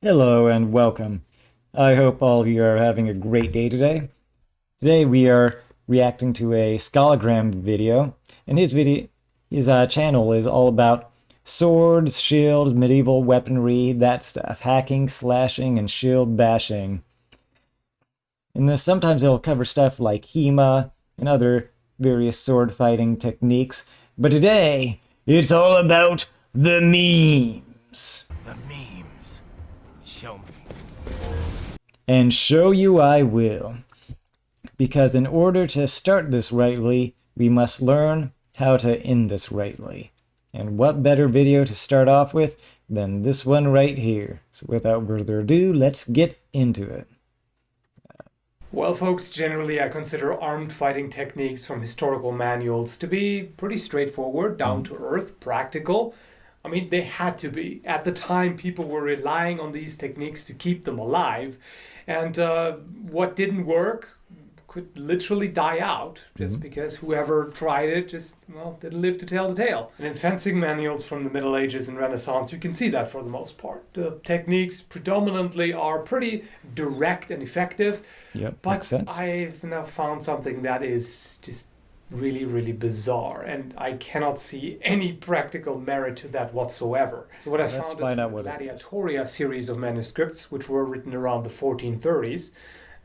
Hello and welcome. I hope all of you are having a great day today. Today we are reacting to a Skallagrim video, and his channel is all about swords, shields, medieval weaponry, that stuff, hacking, slashing, and shield bashing. And then sometimes he'll cover stuff like HEMA and other various sword fighting techniques, but today it's all about the memes. The memes. Show me. And show you I will. Because in order to start this rightly, we must learn how to end this rightly. And what better video to start off with than this one right here. So without further ado, let's get into it. Well, folks, generally I consider armed fighting techniques from historical manuals to be pretty straightforward, down to earth, practical. I mean, they had to be. At the time, people were relying on these techniques to keep them alive. And what didn't work could literally die out just because whoever tried it just, well, didn't live to tell the tale. And in fencing manuals from the Middle Ages and Renaissance, you can see that for the most part. The techniques predominantly are pretty direct and effective. Yep, But makes sense. I've now found something that is just really, really bizarre, and I cannot see any practical merit to that whatsoever. So what I Let's found is find the out what it is. Gladiatoria series of manuscripts, which were written around the 1430s.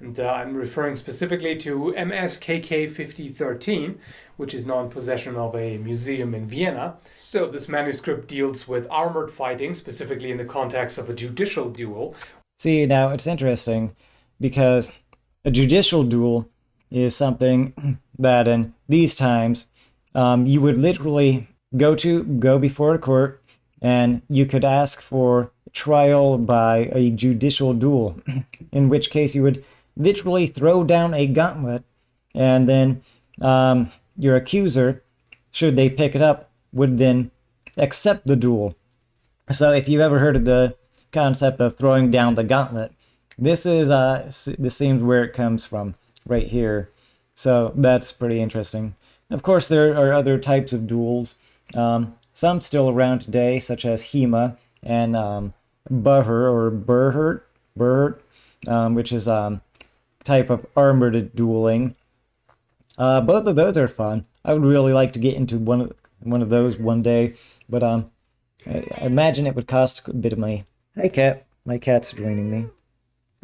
And I'm referring specifically to MSKK 5013, which is now in possession of a museum in Vienna. So this manuscript deals with armored fighting, specifically in the context of a judicial duel. See, now it's interesting because a judicial duel is something that in these times you would literally go before a court and you could ask for trial by a judicial duel, in which case you would literally throw down a gauntlet and then your accuser, should they pick it up, would then accept the duel. So if you've ever heard of the concept of throwing down the gauntlet, this seems where it comes from right here. So that's pretty interesting. Of course, there are other types of duels, some still around today, such as HEMA and Burhurt, which is type of armored dueling. Both of those are fun. I would really like to get into one of those one day, but I imagine it would cost a bit of money. Hey, cat. My cat's joining me.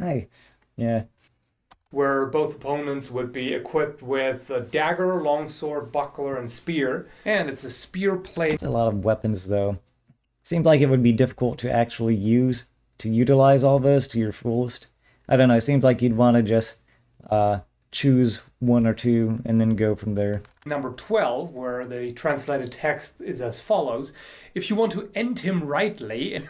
Hi. Yeah. Where both opponents would be equipped with a dagger, longsword, buckler, and spear. And it's a spear plate. There's a lot of weapons, though. Seems like it would be difficult to actually utilize all those to your fullest. I don't know, it seems like you'd want to just choose one or two and then go from there. Number 12, where the translated text is as follows. If you want to end him rightly,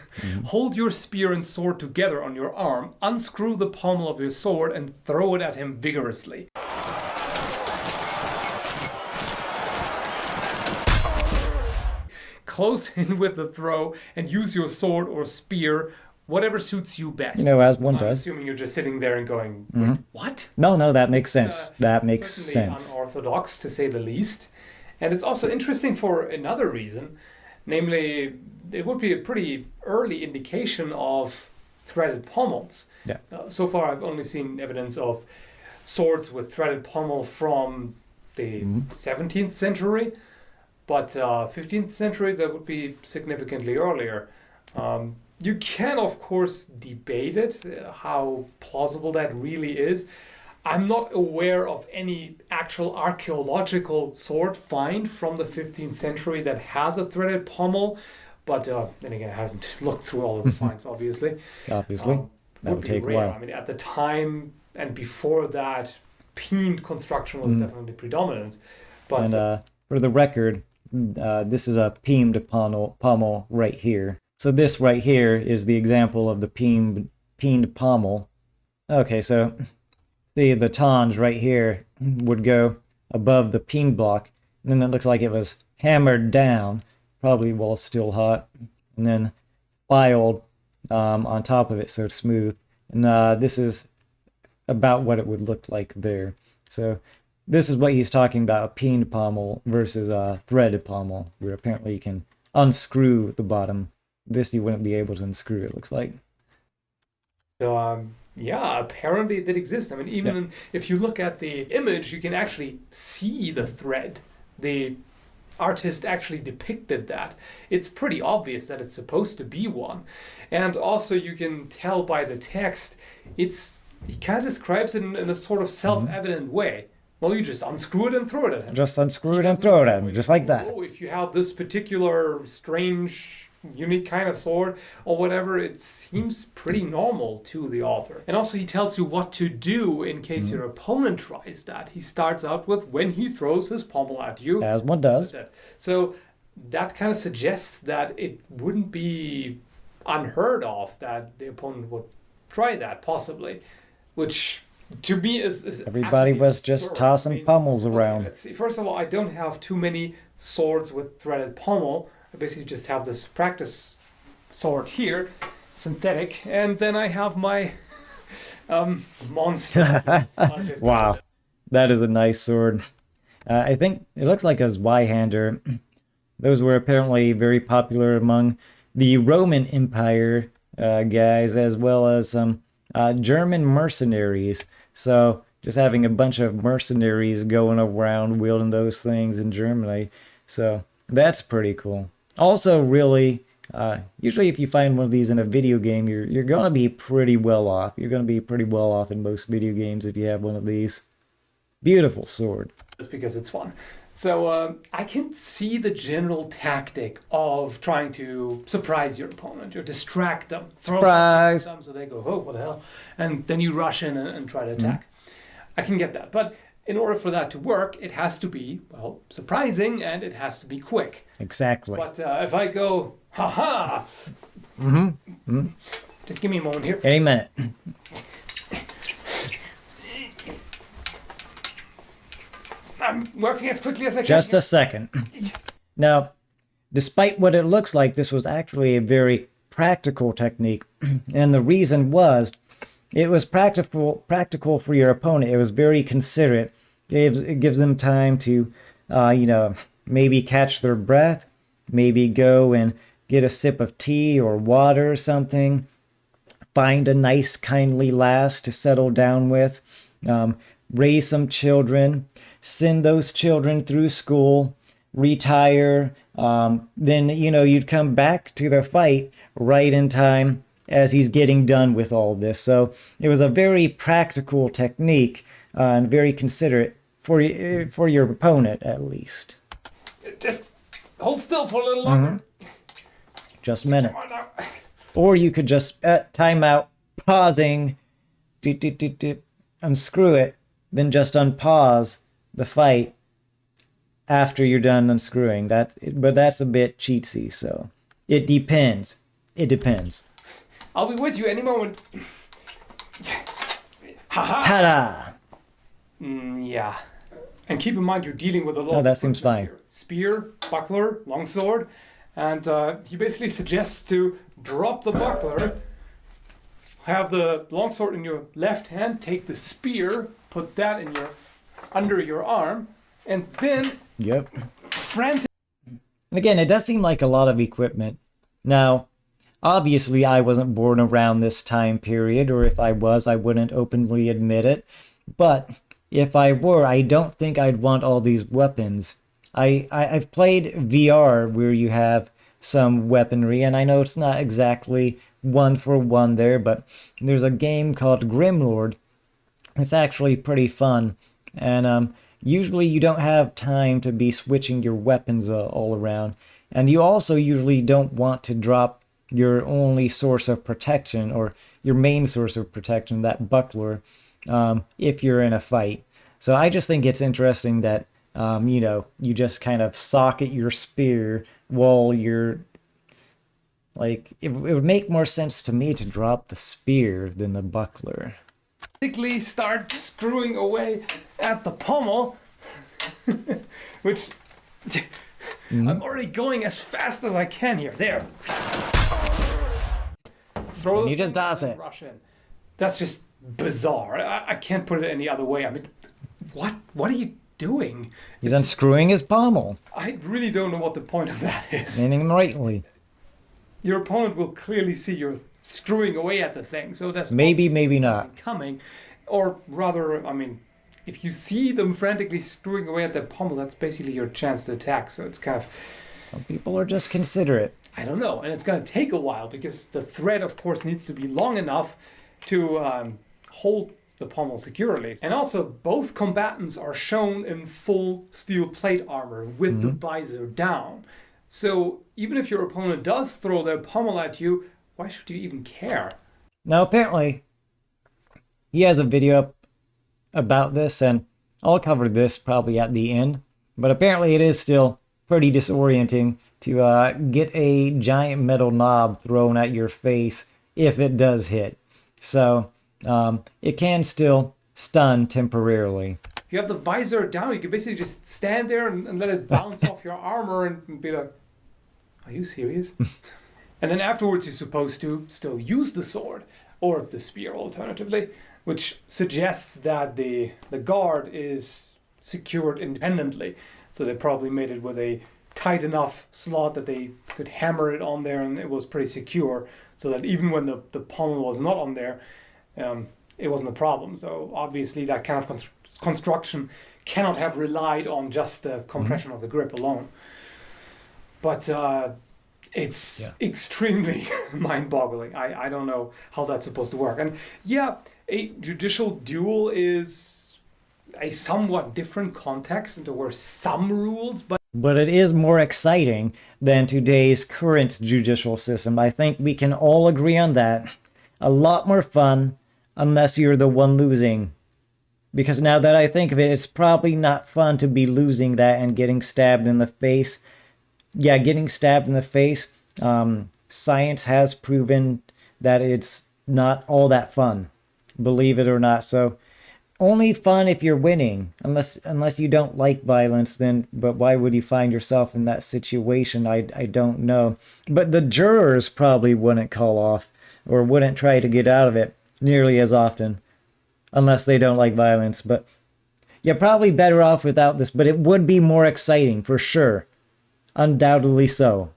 hold your spear and sword together on your arm, unscrew the pommel of your sword, and throw it at him vigorously. Close in with the throw and use your sword or spear, whatever suits you best. You know, as one I'm does. assuming you're just sitting there and going, wait, what? No, that makes sense. That makes Certainly sense. unorthodox, to say the least. And it's also interesting for another reason. Namely, it would be a pretty early indication of threaded pommels. Yeah. So far, I've only seen evidence of swords with threaded pommel from the 17th century. But 15th century, that would be significantly earlier. You can, of course, debate it, how plausible that really is. I'm not aware of any actual archaeological sword find from the 15th century that has a threaded pommel, but then again, I haven't looked through all of the finds, obviously. Obviously. That would be take a rare. while. I mean, at the time and before that, peened construction was definitely predominant. But And for the record, this is a peened pommel right here. So this right here is the example of the peened pommel. Okay, so see the tongs right here would go above the peen block, and then it looks like it was hammered down, probably while still hot, and then filed on top of it so it's smooth. And this is about what it would look like there. So this is what he's talking about, a peened pommel versus a threaded pommel, where apparently you can unscrew the bottom. This you wouldn't be able to unscrew, it looks like. So, yeah, apparently it did exist. I mean, even if you look at the image, you can actually see the thread. The artist actually depicted that. It's pretty obvious that it's supposed to be one. And also you can tell by the text, he kind of describes it in a sort of self-evident way. Well, you just unscrew it and throw it at him. Just unscrew it and throw it at him, just like that. Oh, if you have this particular strange, unique kind of sword or whatever, it seems pretty normal to the author. And also he tells you what to do in case your opponent tries that. He starts out with when he throws his pommel at you. As one does. So that kind of suggests that it wouldn't be unheard of that the opponent would try that, possibly. Which to me is everybody was just absurd. tossing pommels around. Okay, let's see. First of all, I don't have too many swords with threaded pommel. I basically just have this practice sword synthetic, and then I have my monster. Wow, that is a nice sword. I think it looks like a Zweihander. Those were apparently very popular among the Roman Empire guys, as well as some German mercenaries. So just having a bunch of mercenaries going around wielding those things in Germany. So that's pretty cool. Also, really, usually if you find one of these in a video game, you're going to be pretty well off. You're going to be pretty well off in most video games if you have one of these. Beautiful sword. Just because it's fun. So I can see the general tactic of trying to surprise your opponent or distract them. Surprise! Throw something at them so they go, oh, what the hell? And then you rush in and try to attack. I can get that. But in order for that to work, it has to be, well, surprising, and it has to be quick. Exactly. But if I go, ha-ha! Just give me a moment here. Any minute. I'm working as quickly as I can. Just a second. Now, despite what it looks like, this was actually a very practical technique. And the reason was, it was practical for your opponent. It was very considerate. It gives them time to, maybe catch their breath, maybe go and get a sip of tea or water or something, find a nice, kindly lass to settle down with, raise some children, send those children through school, retire, then, you'd come back to the fight right in time as he's getting done with all this. So it was a very practical technique and very considerate for your opponent, at least. Just hold still for a little longer. Just a minute. Come on now. Or you could just, time out, pausing, unscrew it, then just unpause the fight after you're done unscrewing. But that's a bit cheatsy, so it depends. It depends. I'll be with you any moment. Ha-ha! Ta-da! Yeah. And keep in mind you're dealing with a lot. Oh, that seems fine. Spear, buckler, longsword, and he basically suggests to drop the buckler, have the longsword in your left hand, take the spear, put that under your arm, and then frantic. And again, it does seem like a lot of equipment. Now, obviously, I wasn't born around this time period, or if I was, I wouldn't openly admit it. But if I were, I don't think I'd want all these weapons. I've played VR where you have some weaponry, and I know it's not exactly one for one there, but there's a game called Grimlord. It's actually pretty fun, and usually you don't have time to be switching your weapons all around, and you also usually don't want to drop your only source of protection, or your main source of protection, that buckler, if you're in a fight. So I just think it's interesting that, you just kind of socket your spear while you're, like, it would make more sense to me to drop the spear than the buckler. Basically start screwing away at the pommel, which I'm already going as fast as I can here. There. Throw And you just toss it. Rush in. That's just bizarre. I can't put it any other way. I mean, what are you doing? He's unscrewing his pommel. I really don't know what the point of that is. Standing him rightly. Your opponent will clearly see your screwing away at the thing. So that's Maybe, obviously maybe something not. coming. Or rather, I mean, if you see them frantically screwing away at the pommel, that's basically your chance to attack. So it's kind of, Some people are just considerate. I don't know. And it's going to take a while because the thread, of course, needs to be long enough to hold the pommel securely. And also, both combatants are shown in full steel plate armor with the visor down. So even if your opponent does throw their pommel at you, why should you even care? Now, apparently, he has a video up about this, and I'll cover this probably at the end. But apparently, it is still pretty disorienting to get a giant metal knob thrown at your face if it does hit. So it can still stun temporarily. If you have the visor down, you can basically just stand there and let it bounce off your armor and be like, are you serious? And then afterwards, you're supposed to still use the sword or the spear alternatively, which suggests that the guard is secured independently. So they probably made it with a tight enough slot that they could hammer it on there and it was pretty secure, so that even when the pommel was not on there, it wasn't a problem. So obviously that kind of construction cannot have relied on just the compression of the grip alone. But it's extremely mind-boggling. I don't know how that's supposed to work. And yeah, a judicial duel is a somewhat different context, and there were some rules, but it is more exciting than today's current judicial system. I think we can all agree on that. A lot more fun, unless you're the one losing. Because now that I think of it, it's probably not fun to be losing that and getting stabbed in the face. Yeah, getting stabbed in the face. Science has proven that it's not all that fun. Believe it or not. So only fun if you're winning, unless you don't like violence, then, but why would you find yourself in that situation? I don't know. But the jurors probably wouldn't call off or wouldn't try to get out of it nearly as often, unless they don't like violence. But you're probably better off without this, but it would be more exciting for sure. Undoubtedly so.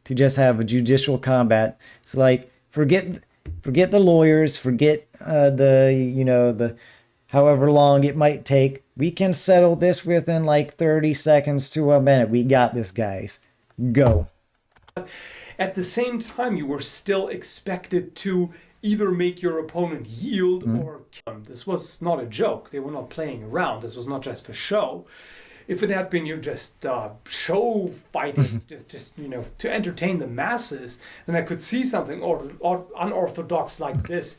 To just have a judicial combat. It's like, forget the lawyers, forget the however long it might take. We can settle this within like 30 seconds to a minute. We got this, guys. Go. at the same time, you were still expected to either make your opponent yield or kill them. This was not a joke. They were not playing around. This was not just for show. If it had been you just show fighting, just to entertain the masses, then I could see something or unorthodox like this,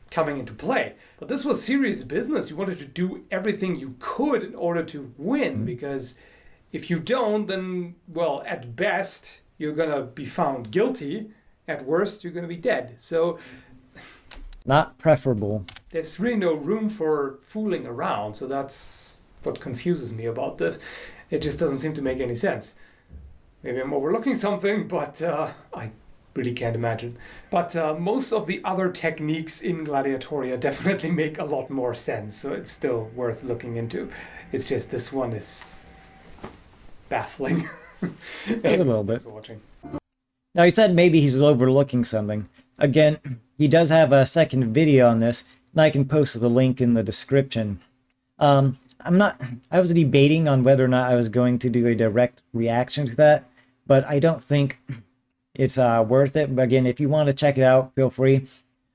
coming into play. But this was serious business. You wanted to do everything you could in order to win, because if you don't, then, well, at best, you're going to be found guilty. At worst, you're going to be dead. So not preferable. There's really no room for fooling around. So that's what confuses me about this. It just doesn't seem to make any sense. Maybe I'm overlooking something, but I really can't imagine. But most of the other techniques in Gladiatoria definitely make a lot more sense. So it's still worth looking into. It's just this one is baffling. Just a little bit. Watching. Now, he said maybe he's overlooking something. Again, he does have a second video on this, and I can post the link in the description. I was debating on whether or not I was going to do a direct reaction to that, but I don't think it's worth it. But again, if you want to check it out, feel free.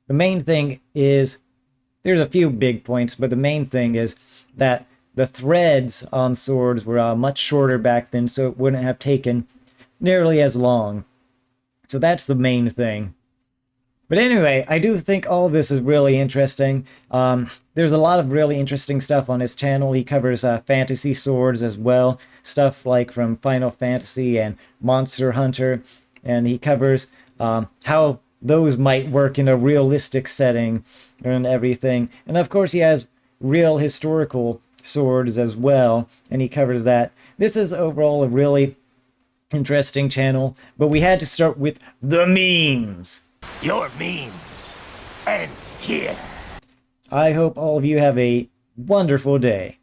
The main thing is, there's a few big points, but the main thing is that the threads on swords were much shorter back then, so it wouldn't have taken nearly as long. So that's the main thing. But anyway, I do think all of this is really interesting. There's a lot of really interesting stuff on his channel. He covers fantasy swords as well. Stuff like from Final Fantasy and Monster Hunter. And he covers how those might work in a realistic setting and everything. And of course he has real historical swords as well. And he covers that. This is overall a really interesting channel, but we had to start with the memes. Your memes end here. I hope all of you have a wonderful day.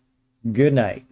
Good night.